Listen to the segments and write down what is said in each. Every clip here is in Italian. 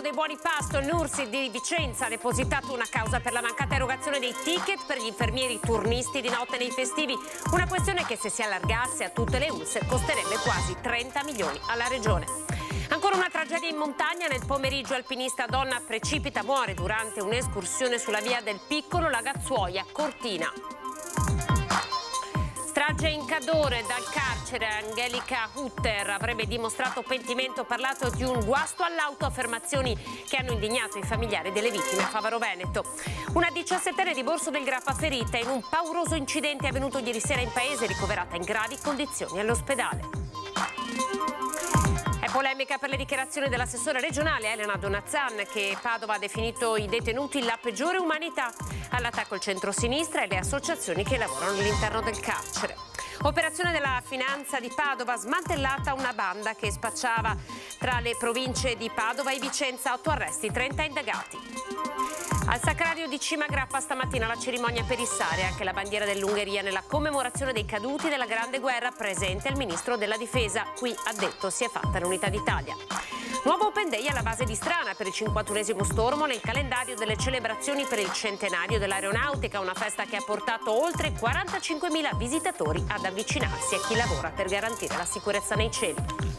dei buoni pasto, NURSID di Vicenza ha depositato una causa per la mancata erogazione dei ticket per gli infermieri turnisti di notte nei festivi. Una questione che, se si allargasse a tutte le ULSS, costerebbe quasi 30 milioni alla regione. Ancora una tragedia in montagna. Nel pomeriggio alpinista donna precipita, muore durante un'escursione sulla via del Piccolo Lagazzuoia, Cortina. Strage in Cadore, dal carcere Angelica Hutter avrebbe dimostrato pentimento, parlato di un guasto all'auto, affermazioni che hanno indignato i familiari delle vittime a Favaro Veneto. Una 17enne di Borso del Grappa ferita in un pauroso incidente avvenuto ieri sera in paese, ricoverata in gravi condizioni all'ospedale. Polemica per le dichiarazioni dell'assessore regionale Elena Donazzan, che Padova ha definito i detenuti la peggiore umanità. All'attacco il centro-sinistra e le associazioni che lavorano all'interno del carcere. Operazione della Finanza di Padova, smantellata una banda che spacciava tra le province di Padova e Vicenza, 8 arresti, 30 indagati. Al Sacrario di Cima Grappa stamattina la cerimonia per issare anche la bandiera dell'Ungheria nella commemorazione dei caduti della Grande Guerra, presente il ministro della Difesa. Qui, ha detto, si è fatta l'unità d'Italia. Nuovo Open Day alla base di Strana per il 51esimo stormo nel calendario delle celebrazioni per il centenario dell'aeronautica, una festa che ha portato oltre 45.000 visitatori ad avvicinarsi a chi lavora per garantire la sicurezza nei cieli.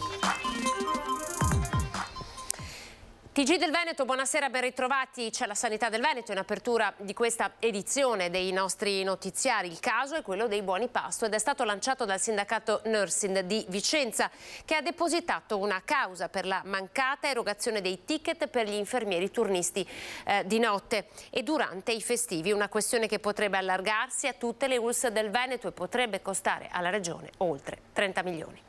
TG del Veneto, buonasera, ben ritrovati. C'è la Sanità del Veneto in apertura di questa edizione dei nostri notiziari. Il caso è quello dei buoni pasto ed è stato lanciato dal sindacato NURSID di Vicenza, che ha depositato una causa per la mancata erogazione dei ticket per gli infermieri turnisti di notte e durante i festivi. Una questione che potrebbe allargarsi a tutte le ULSS del Veneto e potrebbe costare alla regione oltre 30 milioni.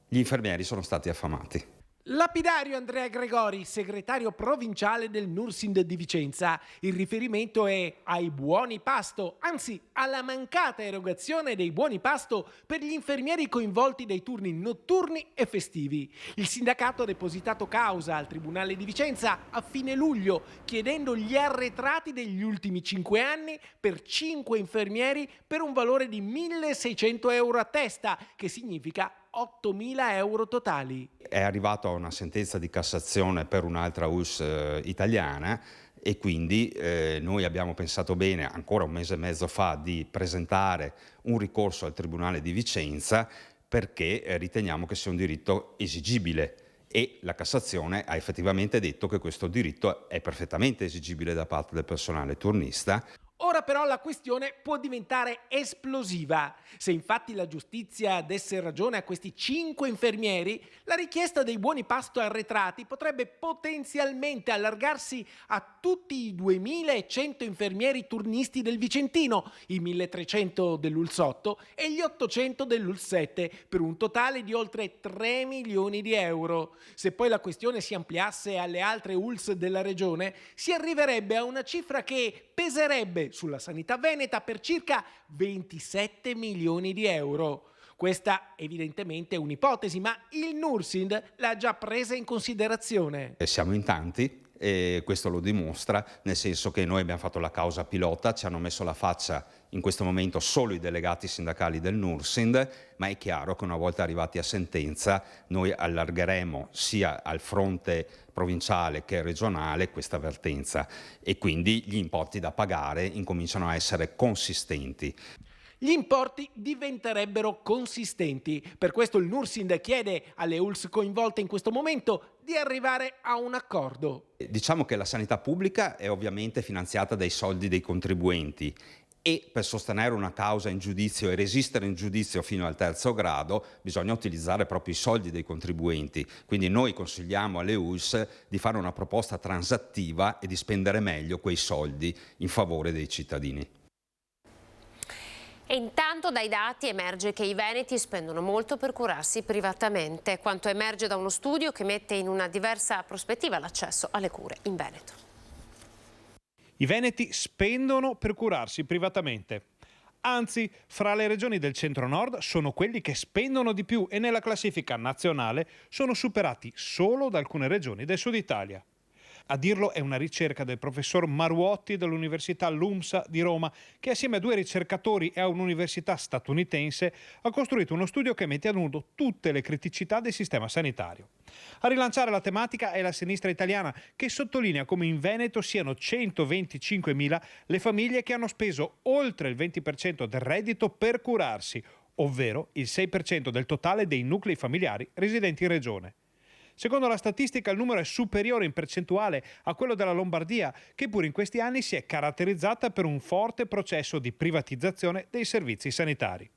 Gli infermieri sono stati affamati. Lapidario Andrea Gregori, segretario provinciale del NURSID di Vicenza. Il riferimento è ai buoni pasto, anzi alla mancata erogazione dei buoni pasto per gli infermieri coinvolti dai turni notturni e festivi. Il sindacato ha depositato causa al Tribunale di Vicenza a fine luglio, chiedendo gli arretrati degli ultimi 5 anni per 5 infermieri per un valore di 1.600 euro a testa, che significa 8.000 euro totali. È arrivato a una sentenza di Cassazione per un'altra ULSS italiana e quindi noi abbiamo pensato bene, ancora un mese e mezzo fa, di presentare un ricorso al Tribunale di Vicenza perché riteniamo che sia un diritto esigibile e la Cassazione ha effettivamente detto che questo diritto è perfettamente esigibile da parte del personale turnista. Ora però la questione può diventare esplosiva. Se infatti la giustizia desse ragione a questi 5 infermieri, la richiesta dei buoni pasto arretrati potrebbe potenzialmente allargarsi a tutti i 2.100 infermieri turnisti del Vicentino, i 1.300 dell'ULSS 8 e gli 800 dell'ULSS 7, per un totale di oltre 3 milioni di euro. Se poi la questione si ampliasse alle altre ULSS della regione, si arriverebbe a una cifra che peserebbe sulla sanità veneta per circa 27 milioni di euro. Questa evidentemente è un'ipotesi, ma il NURSID l'ha già presa in considerazione. Siamo in tanti e questo lo dimostra, nel senso che noi abbiamo fatto la causa pilota, ci hanno messo la faccia in questo momento solo i delegati sindacali del NURSID, ma è chiaro che una volta arrivati a sentenza noi allargheremo sia al fronte provinciale che regionale questa vertenza e quindi gli importi da pagare incominciano a essere consistenti. Gli importi diventerebbero consistenti. Per questo il NURSID chiede alle ULSS coinvolte in questo momento di arrivare a un accordo. Diciamo che la sanità pubblica è ovviamente finanziata dai soldi dei contribuenti e per sostenere una causa in giudizio e resistere in giudizio fino al 3° grado bisogna utilizzare proprio i soldi dei contribuenti. Quindi noi consigliamo alle ULSS di fare una proposta transattiva e di spendere meglio quei soldi in favore dei cittadini. E intanto dai dati emerge che i veneti spendono molto per curarsi privatamente, quanto emerge da uno studio che mette in una diversa prospettiva l'accesso alle cure in Veneto. I veneti spendono per curarsi privatamente. Anzi, fra le regioni del centro-nord sono quelli che spendono di più e nella classifica nazionale sono superati solo da alcune regioni del sud Italia. A dirlo è una ricerca del professor Maruotti dell'Università LUMSA di Roma, che assieme a 2 ricercatori e a un'università statunitense ha costruito uno studio che mette a nudo tutte le criticità del sistema sanitario. A rilanciare la tematica è la sinistra italiana, che sottolinea come in Veneto siano 125.000 le famiglie che hanno speso oltre il 20% del reddito per curarsi, ovvero il 6% del totale dei nuclei familiari residenti in regione. Secondo la statistica il numero è superiore in percentuale a quello della Lombardia, che pure in questi anni si è caratterizzata per un forte processo di privatizzazione dei servizi sanitari.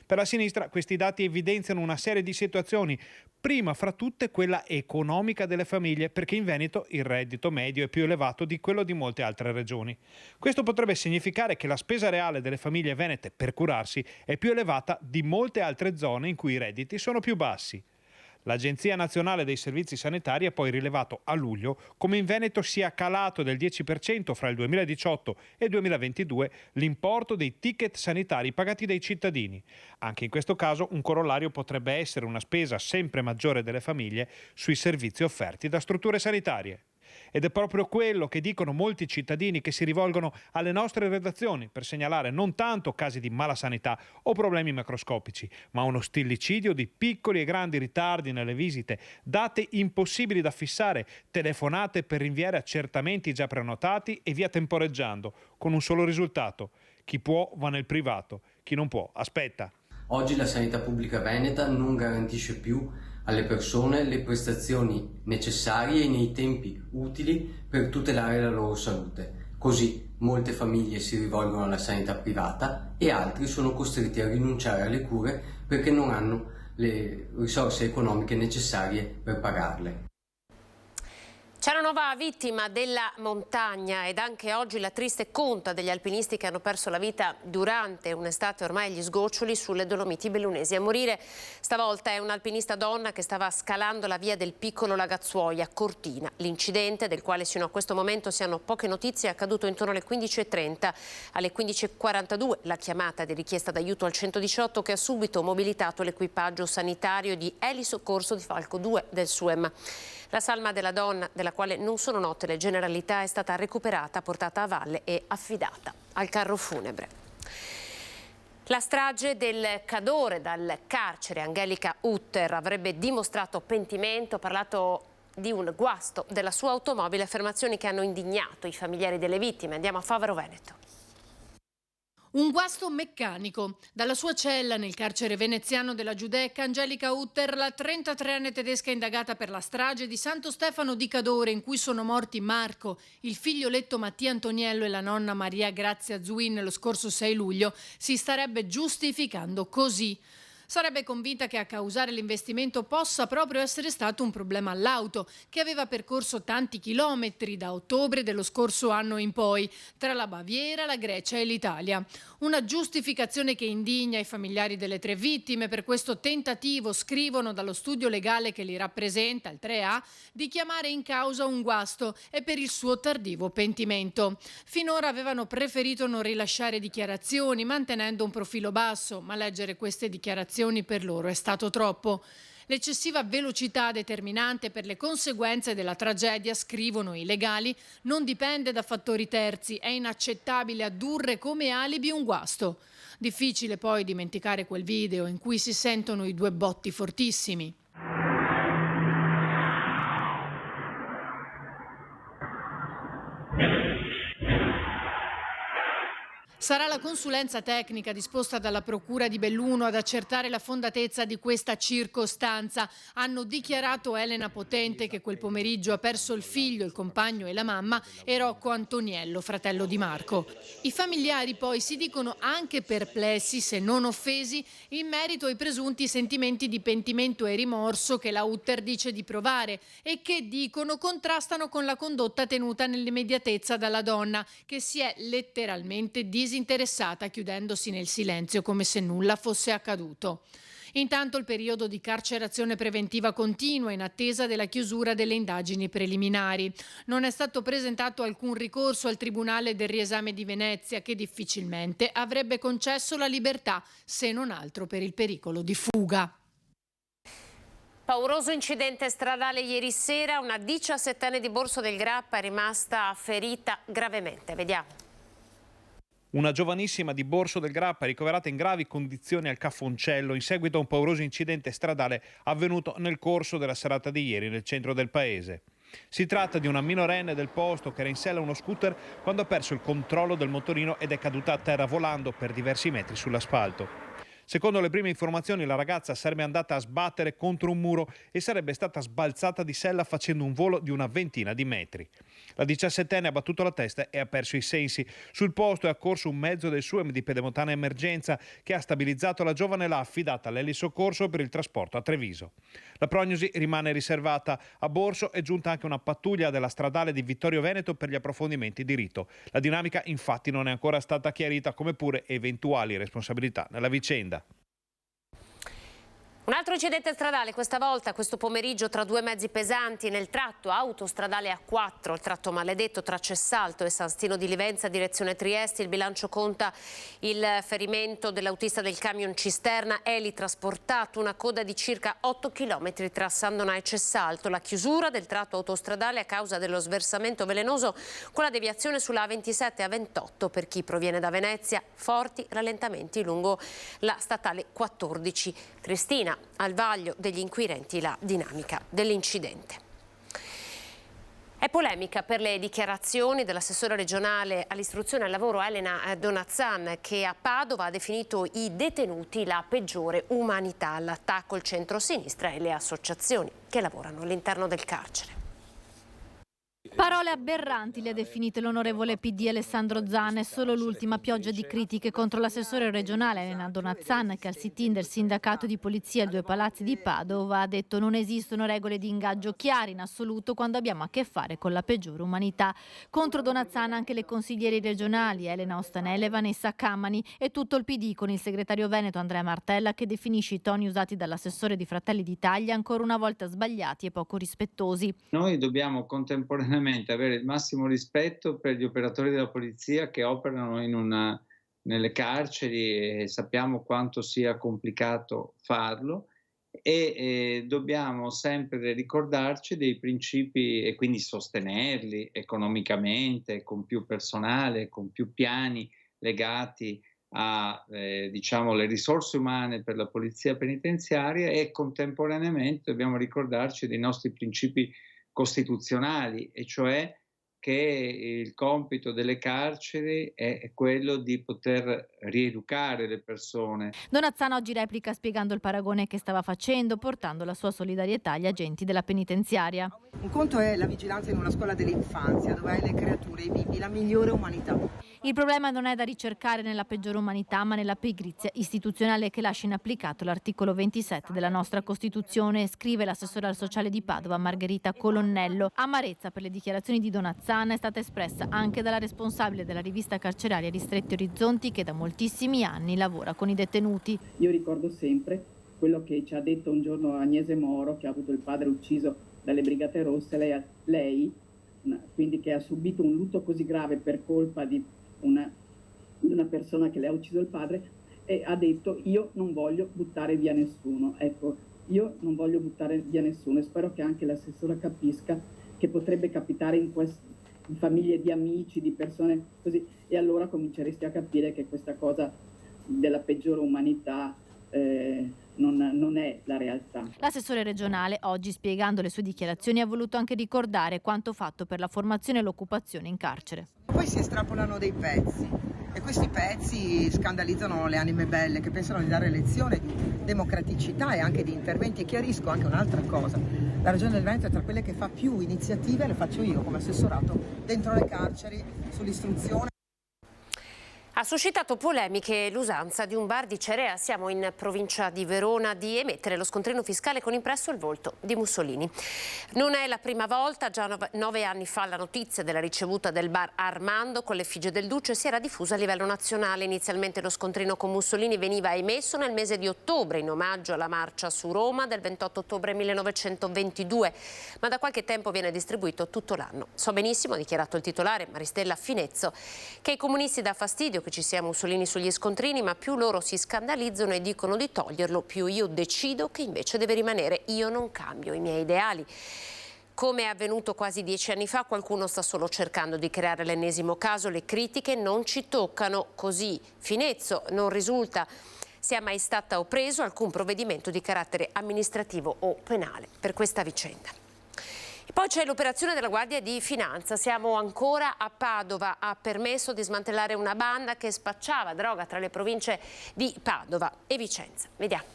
Per la sinistra questi dati evidenziano una serie di situazioni, prima fra tutte quella economica delle famiglie, perché in Veneto il reddito medio è più elevato di quello di molte altre regioni. Questo potrebbe significare che la spesa reale delle famiglie venete per curarsi è più elevata di molte altre zone in cui i redditi sono più bassi. L'Agenzia Nazionale dei Servizi Sanitari ha poi rilevato a luglio come in Veneto sia calato del 10% fra il 2018 e il 2022 l'importo dei ticket sanitari pagati dai cittadini. Anche in questo caso un corollario potrebbe essere una spesa sempre maggiore delle famiglie sui servizi offerti da strutture sanitarie. Ed è proprio quello che dicono molti cittadini che si rivolgono alle nostre redazioni per segnalare non tanto casi di malasanità o problemi macroscopici, ma uno stillicidio di piccoli e grandi ritardi nelle visite, date impossibili da fissare, telefonate per rinviare accertamenti già prenotati e via temporeggiando, con un solo risultato: chi può va nel privato, chi non può aspetta. Oggi la sanità pubblica veneta non garantisce più alle persone le prestazioni necessarie e nei tempi utili per tutelare la loro salute. Così molte famiglie si rivolgono alla sanità privata e altri sono costretti a rinunciare alle cure perché non hanno le risorse economiche necessarie per pagarle. C'è una nuova vittima della montagna ed anche oggi la triste conta degli alpinisti che hanno perso la vita durante un'estate ormai agli sgoccioli sulle Dolomiti bellunesi. A morire stavolta è un'alpinista donna che stava scalando la via del piccolo Lagazzuoia a Cortina. L'incidente, del quale sino a questo momento si hanno poche notizie, è accaduto intorno alle 15:30. Alle 15:42 la chiamata di richiesta d'aiuto al 118 che ha subito mobilitato l'equipaggio sanitario di Elisoccorso di Falco 2 del SUEM. La salma della donna, della quale non sono note le generalità, è stata recuperata, portata a valle e affidata al carro funebre. La strage del Cadore dal carcere. Angelica Utter avrebbe dimostrato pentimento, ha parlato di un guasto della sua automobile, affermazioni che hanno indignato i familiari delle vittime. Andiamo a Favaro Veneto. Un guasto meccanico. Dalla sua cella nel carcere veneziano della Giudecca, Angelica Utter, la 33enne tedesca indagata per la strage di Santo Stefano di Cadore, in cui sono morti Marco, il figlioletto Mattia Antoniello e la nonna Maria Grazia Zuin lo scorso 6 luglio, si starebbe giustificando così. Sarebbe convinta che a causare l'investimento possa proprio essere stato un problema all'auto, che aveva percorso tanti chilometri da ottobre dello scorso anno in poi, tra la Baviera, la Grecia e l'Italia. Una giustificazione che indigna i familiari delle 3 vittime per questo tentativo, scrivono dallo studio legale che li rappresenta, il 3A, di chiamare in causa un guasto e per il suo tardivo pentimento. Finora avevano preferito non rilasciare dichiarazioni, mantenendo un profilo basso, ma leggere queste dichiarazioni per loro è stato troppo. L'eccessiva velocità determinante per le conseguenze della tragedia, scrivono i legali, non dipende da fattori terzi, è inaccettabile addurre come alibi un guasto. Difficile poi dimenticare quel video in cui si sentono i 2 botti fortissimi. Sarà la consulenza tecnica disposta dalla Procura di Belluno ad accertare la fondatezza di questa circostanza. Hanno dichiarato Elena Potente, che quel pomeriggio ha perso il figlio, il compagno e la mamma, e Rocco Antoniello, fratello di Marco. I familiari poi si dicono anche perplessi, se non offesi, in merito ai presunti sentimenti di pentimento e rimorso che la Utter dice di provare e che, dicono, contrastano con la condotta tenuta nell'immediatezza dalla donna, che si è letteralmente disinteressata, chiudendosi nel silenzio come se nulla fosse accaduto. Intanto il periodo di carcerazione preventiva continua in attesa della chiusura delle indagini preliminari. Non è stato presentato alcun ricorso al Tribunale del riesame di Venezia, che difficilmente avrebbe concesso la libertà, se non altro per il pericolo di fuga. Pauroso incidente stradale ieri sera, una 17enne di Borso del Grappa è rimasta ferita gravemente. Vediamo. Una giovanissima di Borso del Grappa è ricoverata in gravi condizioni al Caffoncello in seguito a un pauroso incidente stradale avvenuto nel corso della serata di ieri nel centro del paese. Si tratta di una minorenne del posto che era in sella a uno scooter quando ha perso il controllo del motorino ed è caduta a terra volando per diversi metri sull'asfalto. Secondo le prime informazioni, la ragazza sarebbe andata a sbattere contro un muro e sarebbe stata sbalzata di sella facendo un volo di una ventina di metri. La 17enne ha battuto la testa e ha perso i sensi. Sul posto è accorso un mezzo del SUEM di Pedemontana Emergenza che ha stabilizzato la giovane e l'ha affidata all'elisoccorso per il trasporto a Treviso. La prognosi rimane riservata. A Borso è giunta anche una pattuglia della stradale di Vittorio Veneto per gli approfondimenti di rito. La dinamica infatti non è ancora stata chiarita, come pure eventuali responsabilità nella vicenda. Un altro incidente stradale, questa volta questo pomeriggio tra due mezzi pesanti nel tratto autostradale A4, il tratto maledetto tra Cessalto e San Stino di Livenza, direzione Trieste. Il bilancio conta il ferimento dell'autista del camion cisterna elitrasportato, una coda di circa 8 km tra San Donà e Cessalto, la chiusura del tratto autostradale a causa dello sversamento velenoso con la deviazione sulla A27 e A28 per chi proviene da Venezia, forti rallentamenti lungo la statale 14. Triestina, al vaglio degli inquirenti la dinamica dell'incidente. È polemica per le dichiarazioni dell'assessore regionale all'istruzione e al lavoro Elena Donazzan, che a Padova ha definito i detenuti la peggiore umanità, all'attacco il centro-sinistra e le associazioni che lavorano all'interno del carcere. Parole aberranti le ha definite l'onorevole PD Alessandro Zan. È solo l'ultima pioggia di critiche contro l'assessore regionale Elena Donazzan, che al sit-in del sindacato di polizia ai Due Palazzi di Padova ha detto: non esistono regole di ingaggio chiare in assoluto quando abbiamo a che fare con la peggiore umanità. Contro Donazzan anche le consiglieri regionali Elena Ostanele e Vanessa Cammani e tutto il PD, con il segretario veneto Andrea Martella che definisce i toni usati dall'assessore di Fratelli d'Italia ancora una volta sbagliati e poco rispettosi. Noi dobbiamo contemporaneamente avere il massimo rispetto per gli operatori della polizia che operano nelle carceri e sappiamo quanto sia complicato farlo e dobbiamo sempre ricordarci dei principi e quindi sostenerli economicamente, con più personale, con più piani legati a diciamo, le risorse umane per la polizia penitenziaria e contemporaneamente dobbiamo ricordarci dei nostri principi costituzionali, e cioè che il compito delle carceri è quello di poter rieducare le persone. Donazzan oggi replica spiegando il paragone che stava facendo, portando la sua solidarietà agli agenti della penitenziaria. Un conto è la vigilanza in una scuola dell'infanzia, dove hai le creature, i bimbi, la migliore umanità. Il problema non è da ricercare nella peggiore umanità, ma nella pigrizia istituzionale che lascia inapplicato l'articolo 27 della nostra Costituzione, scrive l'assessore al sociale di Padova Margherita Colonnello. Amarezza per le dichiarazioni di Donazzan è stata espressa anche dalla responsabile della rivista carceraria Ristretti Orizzonti, che da moltissimi anni lavora con i detenuti. Io ricordo sempre quello che ci ha detto un giorno Agnese Moro, che ha avuto il padre ucciso dalle Brigate Rosse, lei quindi che ha subito un lutto così grave per colpa di una persona che le ha ucciso il padre, e ha detto: io non voglio buttare via nessuno. Ecco, io non voglio buttare via nessuno, e spero che anche l'assessora capisca che potrebbe capitare in famiglie di amici, di persone così, e allora cominceresti a capire che questa cosa della peggiore umanità non è la realtà. L'assessore regionale oggi, spiegando le sue dichiarazioni, ha voluto anche ricordare quanto fatto per la formazione e l'occupazione in carcere. Poi si estrapolano dei pezzi e questi pezzi scandalizzano le anime belle che pensano di dare lezione di democraticità e anche di interventi. E chiarisco anche un'altra cosa: la Regione del Veneto è tra quelle che fa più iniziative, le faccio io come assessorato, dentro le carceri, sull'istruzione. Ha suscitato polemiche l'usanza di un bar di Cerea, siamo in provincia di Verona, di emettere lo scontrino fiscale con impresso il volto di Mussolini. Non è la prima volta, già 9 anni fa la notizia della ricevuta del bar Armando con l'effigie del Duce si era diffusa a livello nazionale. Inizialmente lo scontrino con Mussolini veniva emesso nel mese di ottobre in omaggio alla marcia su Roma del 28 ottobre 1922, ma da qualche tempo viene distribuito tutto l'anno. So benissimo, ha dichiarato il titolare Maristella Finezzo, che i comunisti dà fastidio che che ci sia Mussolini sugli scontrini, ma più loro si scandalizzano e dicono di toglierlo, più io decido che invece deve rimanere. Io non cambio i miei ideali. Come è avvenuto quasi 10 anni fa, qualcuno sta solo cercando di creare l'ennesimo caso. Le critiche non ci toccano. Così Finezzo non risulta sia mai stata o preso alcun provvedimento di carattere amministrativo o penale per questa vicenda. E poi c'è l'operazione della Guardia di Finanza. Siamo ancora a Padova. Ha permesso di smantellare una banda che spacciava droga tra le province di Padova e Vicenza. Vediamo.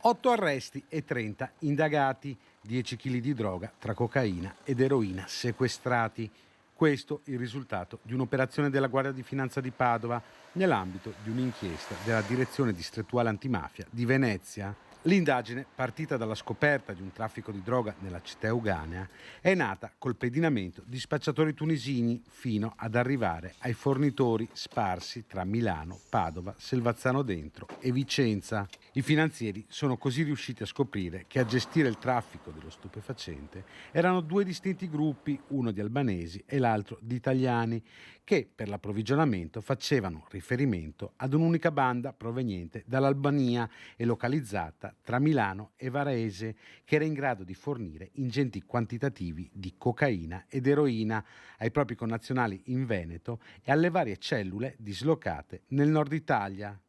8 arresti e 30 indagati, 10 kg di droga tra cocaina ed eroina sequestrati. Questo il risultato di un'operazione della Guardia di Finanza di Padova nell'ambito di un'inchiesta della Direzione Distrettuale Antimafia di Venezia. L'indagine, partita dalla scoperta di un traffico di droga nella città euganea, è nata col pedinamento di spacciatori tunisini fino ad arrivare ai fornitori sparsi tra Milano, Padova, Selvazzano Dentro e Vicenza. I finanzieri sono così riusciti a scoprire che a gestire il traffico dello stupefacente erano 2 distinti gruppi, uno di albanesi e l'altro di italiani, che per l'approvvigionamento facevano riferimento ad un'unica banda proveniente dall'Albania e localizzata tra Milano e Varese, che era in grado di fornire ingenti quantitativi di cocaina ed eroina ai propri connazionali in Veneto e alle varie cellule dislocate nel nord Italia.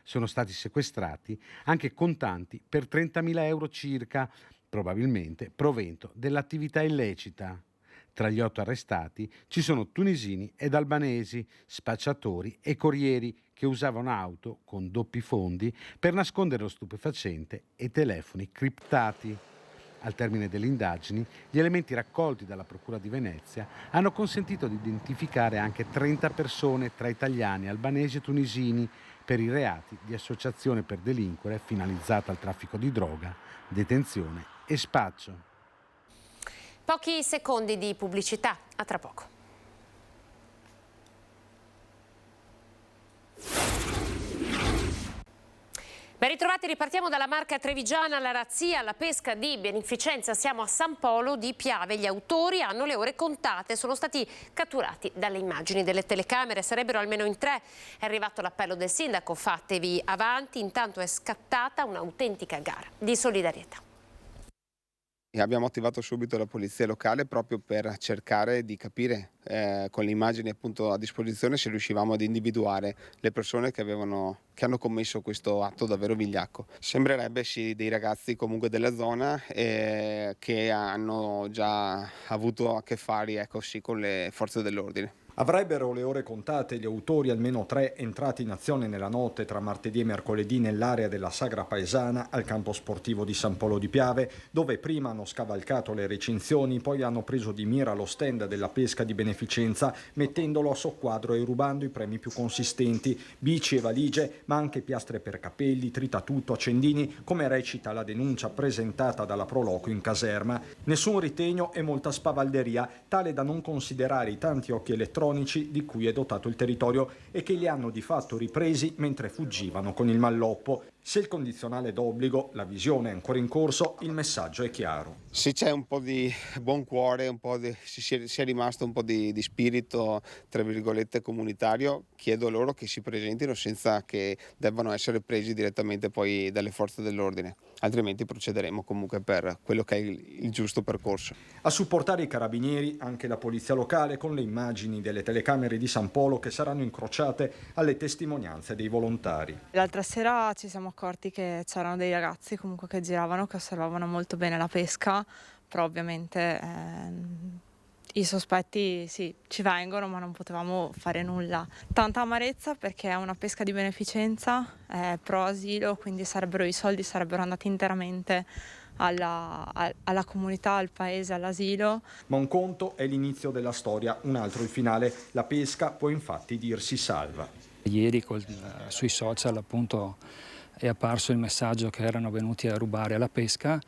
Sono stati sequestrati anche contanti per 30.000 euro circa, probabilmente provento dell'attività illecita. Tra gli 8 arrestati ci sono tunisini ed albanesi, spacciatori e corrieri che usavano auto con doppi fondi per nascondere lo stupefacente e telefoni criptati. Al termine delle indagini, gli elementi raccolti dalla Procura di Venezia hanno consentito di identificare anche 30 persone tra italiani, albanesi e tunisini per i reati di associazione per delinquere finalizzata al traffico di droga, detenzione e spaccio. Pochi secondi di pubblicità, a tra poco. Ben ritrovati, ripartiamo dalla Marca trevigiana, la razzia, la pesca di beneficenza. Siamo a San Polo di Piave. Gli autori hanno le ore contate, sono stati catturati dalle immagini delle telecamere, sarebbero almeno in 3. È arrivato l'appello del sindaco, fatevi avanti, intanto è scattata un'autentica gara di solidarietà. Abbiamo attivato subito la polizia locale proprio per cercare di capire con le immagini appunto a disposizione se riuscivamo ad individuare le persone che hanno commesso questo atto davvero vigliacco. Sembrerebbe sì dei ragazzi comunque della zona che hanno già avuto a che fare con le forze dell'ordine. Avrebbero le ore contate gli autori, almeno 3 entrati in azione nella notte tra martedì e mercoledì nell'area della Sagra Paesana al campo sportivo di San Polo di Piave, dove prima hanno scavalcato le recinzioni, poi hanno preso di mira lo stand della pesca di beneficenza, mettendolo a soqquadro e rubando i premi più consistenti, bici e valigie, ma anche piastre per capelli, tritatutto, accendini, come recita la denuncia presentata dalla Proloco in caserma. Nessun ritegno e molta spavalderia, tale da non considerare i tanti occhi elettronici di cui è dotato il territorio e che li hanno di fatto ripresi mentre fuggivano con il malloppo. Se il condizionale è d'obbligo, la visione è ancora in corso, il messaggio è chiaro. Se c'è un po' di buon cuore, se è rimasto un po' di spirito, tra virgolette, comunitario, chiedo loro che si presentino senza che debbano essere presi direttamente poi dalle forze dell'ordine, altrimenti procederemo comunque per quello che è il giusto percorso. A supportare i carabinieri anche la polizia locale con le immagini delle telecamere di San Polo che saranno incrociate alle testimonianze dei volontari. L'altra sera ci siamo accorti che c'erano dei ragazzi comunque che giravano, che osservavano molto bene la pesca, però ovviamente i sospetti sì, ci vengono, ma non potevamo fare nulla. Tanta amarezza perché è una pesca di beneficenza, è pro asilo, quindi i soldi sarebbero andati interamente alla comunità, al paese, all'asilo. Ma un conto è l'inizio della storia, un altro il finale. La pesca può infatti dirsi salva. Ieri sui social appunto è apparso il messaggio che erano venuti a rubare alla pesca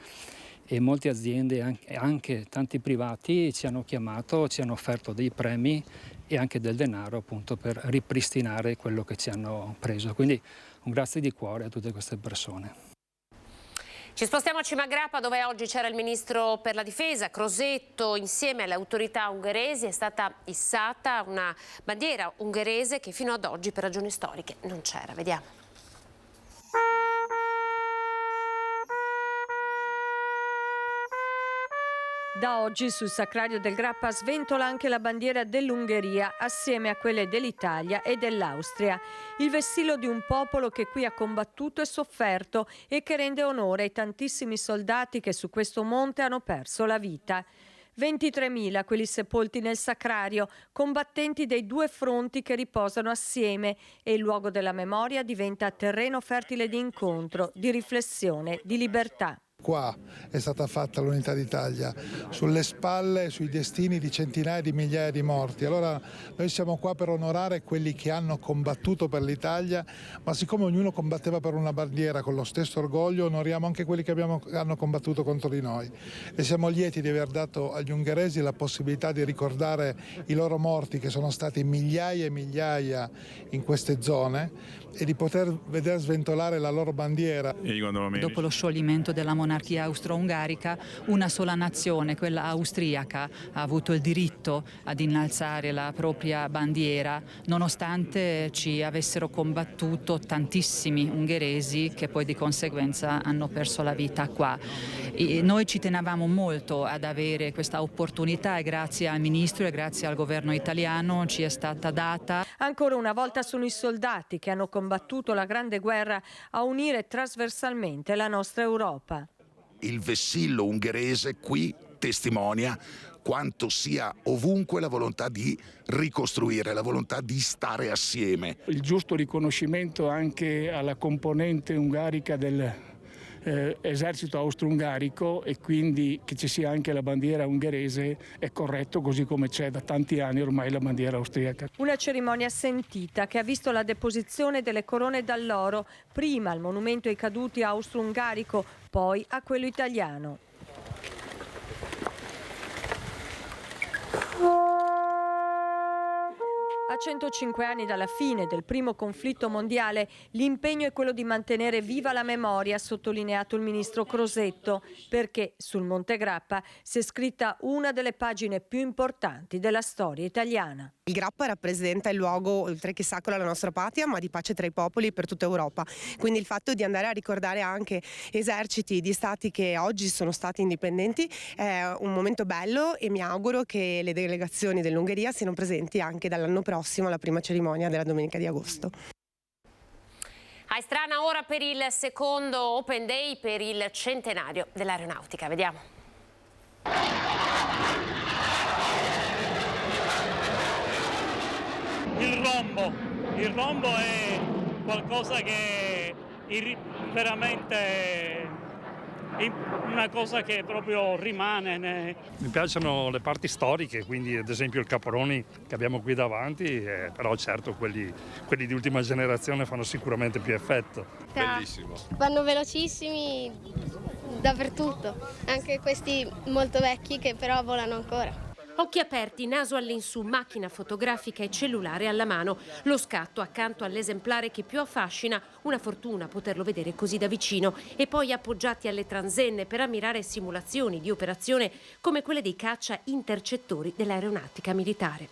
e molte aziende e anche tanti privati ci hanno chiamato, ci hanno offerto dei premi e anche del denaro appunto per ripristinare quello che ci hanno preso. Quindi un grazie di cuore a tutte queste persone. Ci spostiamo a Cimagrappa, dove oggi c'era il ministro per la difesa Crosetto. Insieme alle autorità ungheresi è stata issata una bandiera ungherese che fino ad oggi per ragioni storiche non c'era. Vediamo. Da oggi sul Sacrario del Grappa sventola anche la bandiera dell'Ungheria assieme a quelle dell'Italia e dell'Austria. Il vessillo di un popolo che qui ha combattuto e sofferto e che rende onore ai tantissimi soldati che su questo monte hanno perso la vita. 23.000 quelli sepolti nel Sacrario, combattenti dei due fronti che riposano assieme, e il luogo della memoria diventa terreno fertile di incontro, di riflessione, di libertà. Qua è stata fatta l'unità d'Italia, sulle spalle e sui destini di centinaia di migliaia di morti. Allora noi siamo qua per onorare quelli che hanno combattuto per l'Italia, ma siccome ognuno combatteva per una bandiera con lo stesso orgoglio, onoriamo anche quelli che hanno combattuto contro di noi. E siamo lieti di aver dato agli ungheresi la possibilità di ricordare i loro morti, che sono stati migliaia e migliaia in queste zone, e di poter vedere sventolare la loro bandiera. Dopo lo scioglimento della monarchia austro-ungarica, una sola nazione, quella austriaca, ha avuto il diritto ad innalzare la propria bandiera, nonostante ci avessero combattuto tantissimi ungheresi che poi di conseguenza hanno perso la vita qua. E noi ci tenevamo molto ad avere questa opportunità e grazie al ministro e grazie al governo italiano ci è stata data. Ancora una volta sono i soldati che hanno combattuto la Grande Guerra a unire trasversalmente la nostra Europa. Il vessillo ungherese qui testimonia quanto sia ovunque la volontà di ricostruire, la volontà di stare assieme. Il giusto riconoscimento anche alla componente ungarica del esercito austro-ungarico, e quindi che ci sia anche la bandiera ungherese è corretto, così come c'è da tanti anni ormai la bandiera austriaca. Una cerimonia sentita che ha visto la deposizione delle corone d'alloro, prima al monumento ai caduti austro-ungarico, poi a quello italiano. A 105 anni dalla fine del primo conflitto mondiale, l'impegno è quello di mantenere viva la memoria, ha sottolineato il ministro Crosetto, perché sul Monte Grappa si è scritta una delle pagine più importanti della storia italiana. Il Grappa rappresenta il luogo, oltre che sacro alla nostra patria, ma di pace tra i popoli per tutta Europa. Quindi il fatto di andare a ricordare anche eserciti di stati che oggi sono stati indipendenti è un momento bello, e mi auguro che le delegazioni dell'Ungheria siano presenti anche dall'anno prossimo alla prima cerimonia della domenica di agosto. A Istrana ora per il secondo Open Day per il centenario dell'aeronautica. Vediamo. Il rombo è qualcosa che veramente una cosa che proprio rimane. Mi piacciono le parti storiche, quindi ad esempio il Caproni che abbiamo qui davanti, però certo quelli di ultima generazione fanno sicuramente più effetto. Bellissimo. Vanno velocissimi dappertutto, anche questi molto vecchi che però volano ancora. Occhi aperti, naso all'insù, macchina fotografica e cellulare alla mano. Lo scatto accanto all'esemplare che più affascina, una fortuna poterlo vedere così da vicino, e poi appoggiati alle transenne per ammirare simulazioni di operazione come quelle dei caccia intercettori dell'aeronautica militare.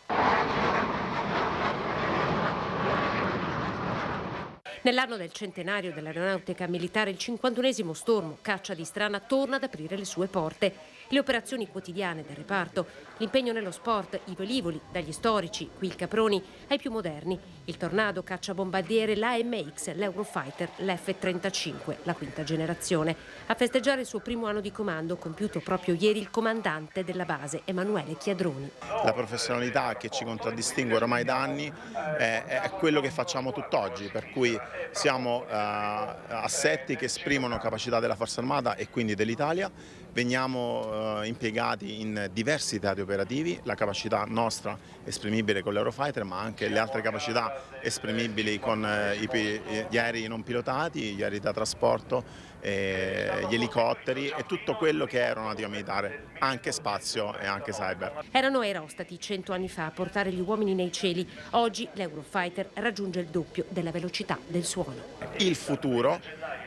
Nell'anno del centenario dell'aeronautica militare, il 51esimo stormo caccia di Istrana torna ad aprire le sue porte. Le operazioni quotidiane del reparto, l'impegno nello sport, i velivoli, dagli storici, qui il Caproni, ai più moderni, il Tornado cacciabombardiere, l'AMX, l'Eurofighter, l'F-35, la quinta generazione. A festeggiare il suo primo anno di comando, compiuto proprio ieri il comandante della base, Emanuele Chiadroni. La professionalità che ci contraddistingue ormai da anni è quello che facciamo tutt'oggi, per cui siamo assetti che esprimono capacità della Forza Armata e quindi dell'Italia. Veniamo impiegati in diversi teatri operativi, la capacità nostra esprimibile con l'Eurofighter, ma anche le altre capacità esprimibili con gli aerei non pilotati, gli aerei da trasporto, gli elicotteri e tutto quello che è aeronautica militare, anche spazio e anche cyber. Erano aerostati 100 anni fa a portare gli uomini nei cieli. Oggi l'Eurofighter raggiunge il doppio della velocità del suono. Il futuro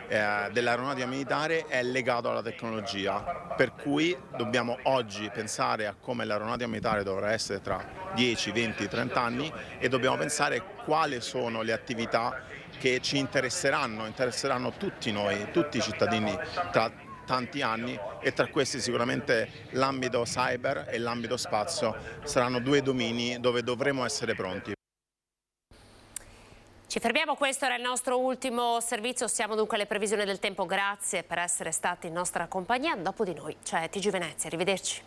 dell'aeronautica militare è legato alla tecnologia, per cui dobbiamo oggi pensare a come l'aeronautica militare dovrà essere tra 10, 20, 30 anni e dobbiamo pensare quali sono le attività che ci interesseranno tutti noi, tutti i cittadini tra tanti anni, e tra questi sicuramente l'ambito cyber e l'ambito spazio saranno due domini dove dovremo essere pronti. Ci fermiamo, questo era il nostro ultimo servizio, siamo dunque alle previsioni del tempo, grazie per essere stati in nostra compagnia, dopo di noi c'è TG Venezia, arrivederci.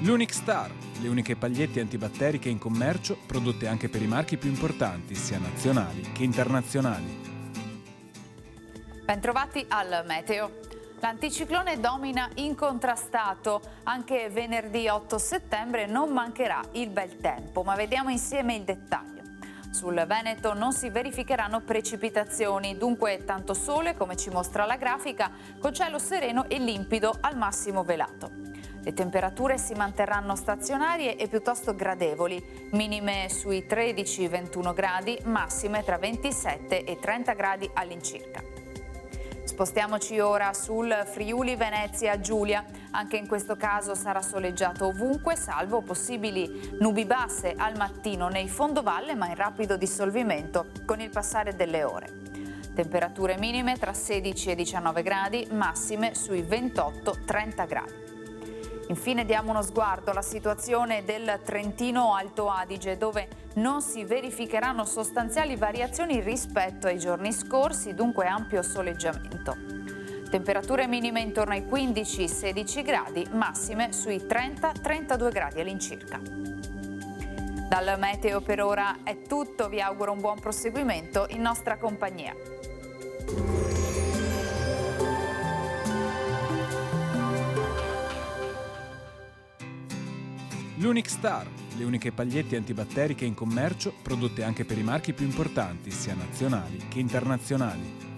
L'Unic Star, le uniche pagliette antibatteriche in commercio prodotte anche per i marchi più importanti, sia nazionali che internazionali. Bentrovati al Meteo. L'anticiclone domina incontrastato, anche venerdì 8 settembre non mancherà il bel tempo, ma vediamo insieme il dettaglio. Sul Veneto non si verificheranno precipitazioni, dunque tanto sole come ci mostra la grafica, con cielo sereno e limpido al massimo velato. Le temperature si manterranno stazionarie e piuttosto gradevoli, minime sui 13-21 gradi, massime tra 27 e 30 gradi all'incirca. Spostiamoci ora sul Friuli Venezia Giulia, anche in questo caso sarà soleggiato ovunque, salvo possibili nubi basse al mattino nei fondovalle, ma in rapido dissolvimento con il passare delle ore. Temperature minime tra 16 e 19 gradi, massime sui 28-30 gradi. Infine diamo uno sguardo alla situazione del Trentino Alto Adige, dove non si verificheranno sostanziali variazioni rispetto ai giorni scorsi, dunque ampio soleggiamento. Temperature minime intorno ai 15-16 gradi, massime sui 30-32 gradi all'incirca. Dal Meteo per ora è tutto, vi auguro un buon proseguimento in nostra compagnia. L'Unic Star, le uniche pagliette antibatteriche in commercio prodotte anche per i marchi più importanti, sia nazionali che internazionali.